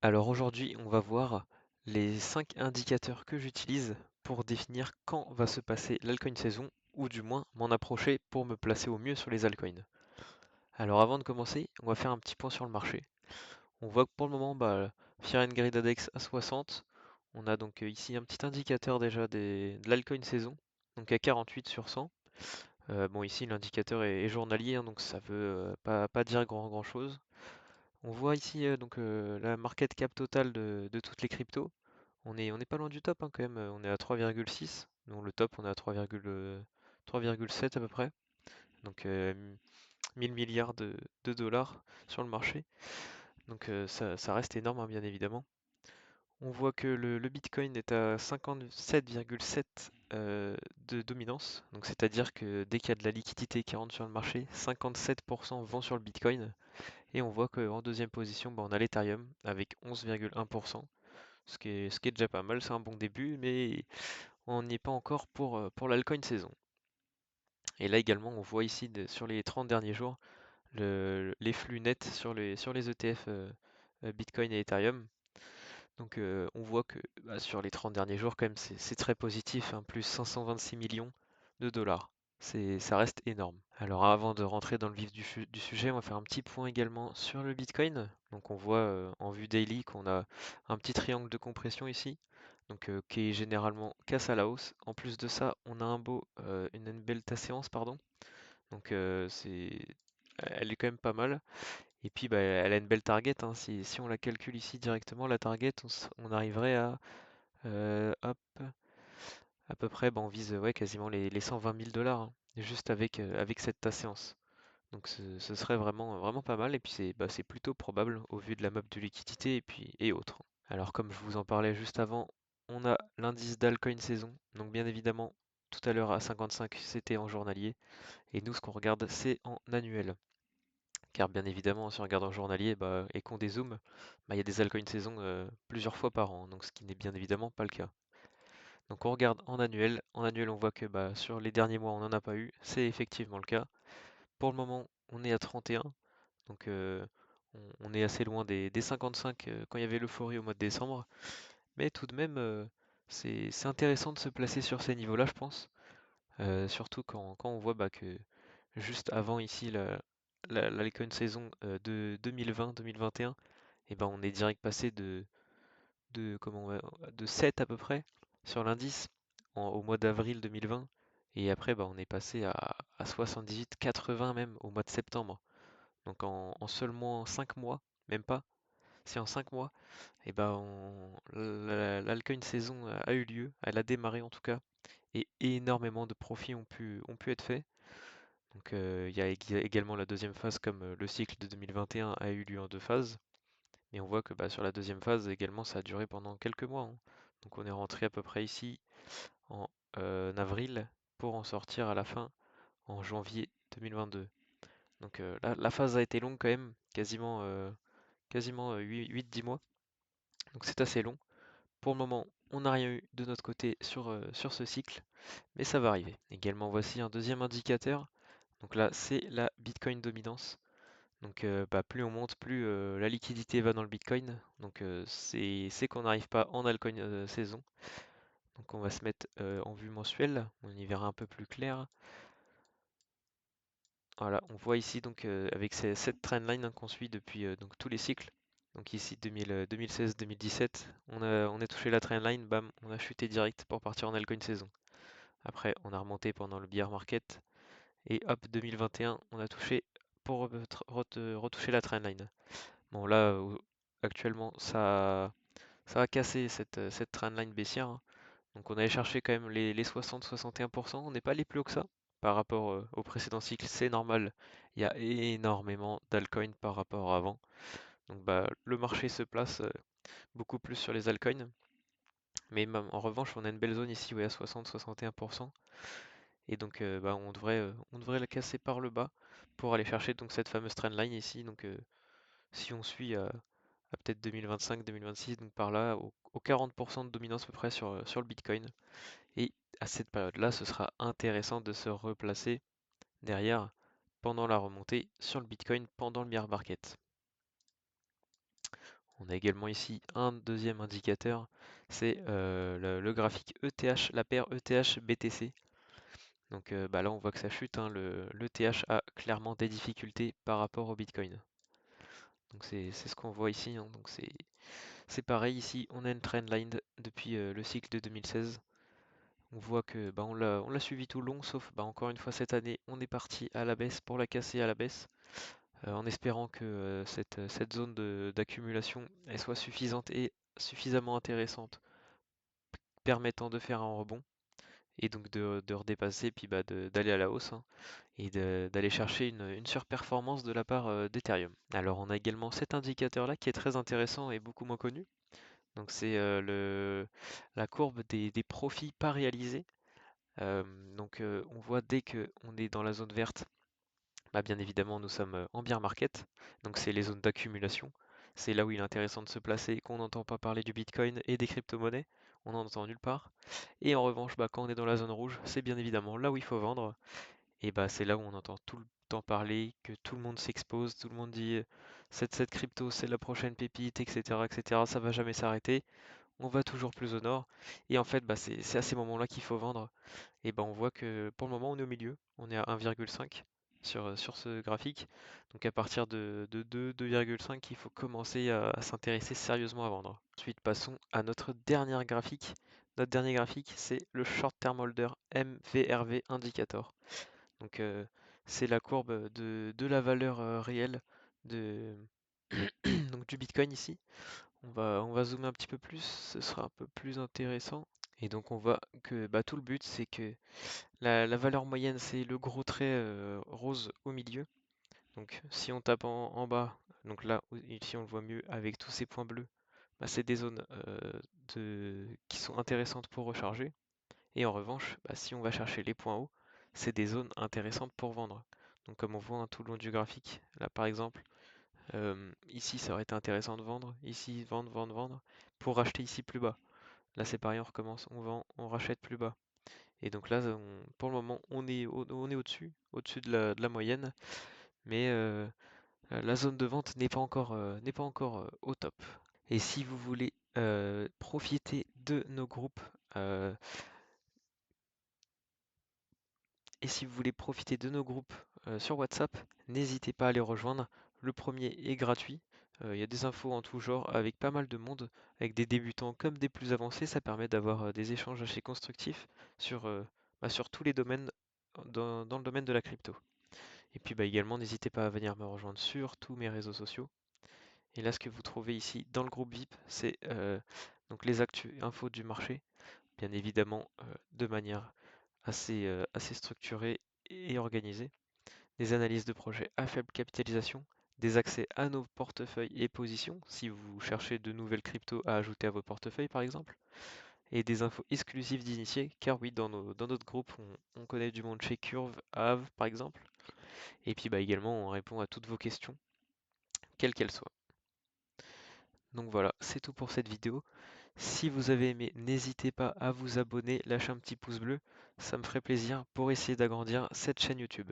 Alors aujourd'hui, on va voir les 5 indicateurs que j'utilise pour définir quand va se passer l'altcoin saison, ou du moins m'en approcher pour me placer au mieux sur les altcoins. Alors avant de commencer, on va faire un petit point sur le marché. On voit que pour le moment, Fear and Greed Index à 60. On a donc ici un petit indicateur déjà de l'altcoin saison, donc à 48 sur 100. Bon ici l'indicateur est journalier, hein, donc ça veut pas dire grand chose. On voit ici la market cap totale de toutes les cryptos. On est pas loin du top hein, quand même, on est à 3,6. Donc le top on est à 3,7 à peu près. Donc 1000 milliards de dollars sur le marché. Donc ça reste énorme hein, bien évidemment. On voit que le Bitcoin est à 57,7 de dominance. Donc c'est-à-dire que dès qu'il y a de la liquidité qui rentre sur le marché, 57% vont sur le Bitcoin. Et on voit qu'en deuxième position, on a l'Ethereum avec 11,1%, ce qui est déjà pas mal, c'est un bon début, mais on n'y est pas encore pour l'altcoin saison. Et là également, on voit ici sur les 30 derniers jours les flux nets sur les ETF Bitcoin et Ethereum. Donc on voit que sur les 30 derniers jours, quand même, c'est très positif, hein, plus 526 millions de dollars. Ça reste énorme. Alors avant de rentrer dans le vif du sujet, on va faire un petit point également sur le Bitcoin. Donc on voit en vue daily qu'on a un petit triangle de compression ici, donc qui est généralement casse à la hausse. En plus de ça, on a une belle séance, pardon. Donc elle est quand même pas mal. Et puis elle a une belle target, hein. Si on la calcule ici directement, la target, on arriverait hop, à peu près, on vise ouais, quasiment les 120 000 dollars, hein, juste avec cette ta séance. Donc ce serait vraiment pas mal. Et puis c'est plutôt probable au vu de la map de liquidité et autres. Alors comme je vous en parlais juste avant, on a l'indice d'altcoin saison. Donc bien évidemment, tout à l'heure à 55, c'était en journalier. Et nous, ce qu'on regarde, c'est en annuel. Car bien évidemment, si on regarde en journalier et qu'on dézoome, il y a des altcoins saison plusieurs fois par an, donc ce qui n'est bien évidemment pas le cas. Donc on regarde en annuel. En annuel, on voit que sur les derniers mois, on n'en a pas eu. C'est effectivement le cas. Pour le moment, on est à 31. Donc on est assez loin des 55 quand il y avait l'euphorie au mois de décembre. Mais tout de même, c'est intéressant de se placer sur ces niveaux-là, je pense. Surtout quand on voit que juste avant ici l'Alcon saison de 2020-2021, et on est direct passé de 7 à peu près sur l'indice au mois d'avril 2020. Et après, on est passé à 78, 80 même au mois de septembre. Donc en seulement 5 mois, même pas, c'est en 5 mois, et l'Alcoin saison a eu lieu, elle a démarré en tout cas, et énormément de profits ont pu être faits. Donc il y a également la deuxième phase, comme le cycle de 2021 a eu lieu en deux phases. Et on voit que sur la deuxième phase également, ça a duré pendant quelques mois, hein. Donc on est rentré à peu près ici en avril pour en sortir à la fin en janvier 2022. Donc la phase a été longue quand même, quasiment 8-10 mois. Donc c'est assez long. Pour le moment, on n'a rien eu de notre côté sur ce cycle, mais ça va arriver. Également, voici un deuxième indicateur. Donc là, c'est la Bitcoin dominance. Donc plus on monte, plus la liquidité va dans le Bitcoin. Donc c'est qu'on n'arrive pas en altcoin saison. Donc on va se mettre en vue mensuelle. On y verra un peu plus clair. Voilà, on voit ici donc avec cette trendline hein, qu'on suit depuis donc tous les cycles. Donc ici 2016-2017, on a touché la trendline, bam, on a chuté direct pour partir en altcoin saison. Après, on a remonté pendant le bear market et hop, 2021, on a touché pour retoucher la trendline. Bon là, actuellement, ça a cassé cette trendline baissière, hein. Donc on allait chercher quand même les 60-61%. On n'est pas allé plus haut que ça par rapport au précédent cycle. C'est normal. Il y a énormément d'altcoins par rapport à avant. Donc le marché se place beaucoup plus sur les altcoins. Mais en revanche, on a une belle zone ici ouais, à 60-61%. Et donc on devrait la casser par le bas pour aller chercher donc cette fameuse trendline ici. Donc si on suit à peut-être 2025-2026, donc par là, au 40% de dominance à peu près sur le Bitcoin. Et à cette période-là, ce sera intéressant de se replacer derrière pendant la remontée sur le Bitcoin pendant le bear market. On a également ici un deuxième indicateur, c'est le graphique ETH, la paire ETH-BTC. Donc bah là on voit que ça chute, hein, l'ETH a clairement des difficultés par rapport au Bitcoin. Donc c'est ce qu'on voit ici, hein. Donc c'est pareil ici, on a une trendline depuis le cycle de 2016. On voit que bah, on l'a suivi tout le long, sauf bah, encore une fois cette année, on est parti à la baisse pour la casser à la baisse, en espérant que cette zone d'accumulation elle soit suffisante et suffisamment intéressante, permettant de faire un rebond et donc de redépasser, puis bah, d'aller à la hausse, hein, et d'aller chercher une surperformance de la part d'Ethereum. Alors on a également cet indicateur-là qui est très intéressant et beaucoup moins connu. Donc c'est la courbe des profits pas réalisés. Euh, donc on voit dès qu'on est dans la zone verte, bah, bien évidemment nous sommes en bear market, donc c'est les zones d'accumulation. C'est là où il est intéressant de se placer, qu'on n'entend pas parler du Bitcoin et des crypto-monnaies, on n'en entend nulle part. Et en revanche, bah, quand on est dans la zone rouge, c'est bien évidemment là où il faut vendre, et bah c'est là où on entend tout le temps parler, que tout le monde s'expose, tout le monde dit cette crypto c'est la prochaine pépite, etc., etc., ça va jamais s'arrêter, on va toujours plus au nord, et en fait bah, c'est à ces moments-là qu'il faut vendre. Et ben on voit que pour le moment on est au milieu, on est à 1,5 sur ce graphique. Donc à partir de 2, 2,5, il faut commencer à s'intéresser sérieusement à vendre. Ensuite passons à notre dernier graphique. Notre dernier graphique c'est le Short Term Holder MVRV Indicator. Donc c'est la courbe de la valeur réelle de, donc du Bitcoin ici. On va zoomer un petit peu plus, ce sera un peu plus intéressant. Et donc on voit que bah, tout le but c'est que la valeur moyenne, c'est le gros trait rose au milieu. Donc si on tape en bas, donc là, ici on le voit mieux avec tous ces points bleus, bah, c'est des zones qui sont intéressantes pour recharger. Et en revanche, bah, si on va chercher les points hauts, c'est des zones intéressantes pour vendre. Donc comme on voit, hein, tout le long du graphique, là par exemple, ici ça aurait été intéressant de vendre, ici vendre, vendre, vendre, pour racheter ici plus bas. Là c'est pareil, on recommence, on vend, on rachète plus bas. Et donc là, pour le moment, on est au-dessus, au-dessus de la moyenne, mais la zone de vente n'est pas encore au top. Et si vous voulez profiter de nos groupes, euh, et si vous voulez profiter de nos groupes sur WhatsApp, n'hésitez pas à les rejoindre. Le premier est gratuit. Il y a des infos en tout genre avec pas mal de monde, avec des débutants comme des plus avancés. Ça permet d'avoir des échanges assez constructifs sur tous les domaines dans le domaine de la crypto. Et puis bah, également, n'hésitez pas à venir me rejoindre sur tous mes réseaux sociaux. Et là, ce que vous trouvez ici dans le groupe VIP, c'est donc les actus et infos du marché, bien évidemment de manière assez structurée et organisée, des analyses de projets à faible capitalisation, des accès à nos portefeuilles et positions, si vous cherchez de nouvelles cryptos à ajouter à vos portefeuilles par exemple, et des infos exclusives d'initiés, car oui, dans notre groupe, on connaît du monde chez Curve, Aave par exemple, et puis bah, également on répond à toutes vos questions, quelles qu'elles soient. Donc voilà, c'est tout pour cette vidéo. Si vous avez aimé, n'hésitez pas à vous abonner, lâcher un petit pouce bleu, ça me ferait plaisir pour essayer d'agrandir cette chaîne YouTube.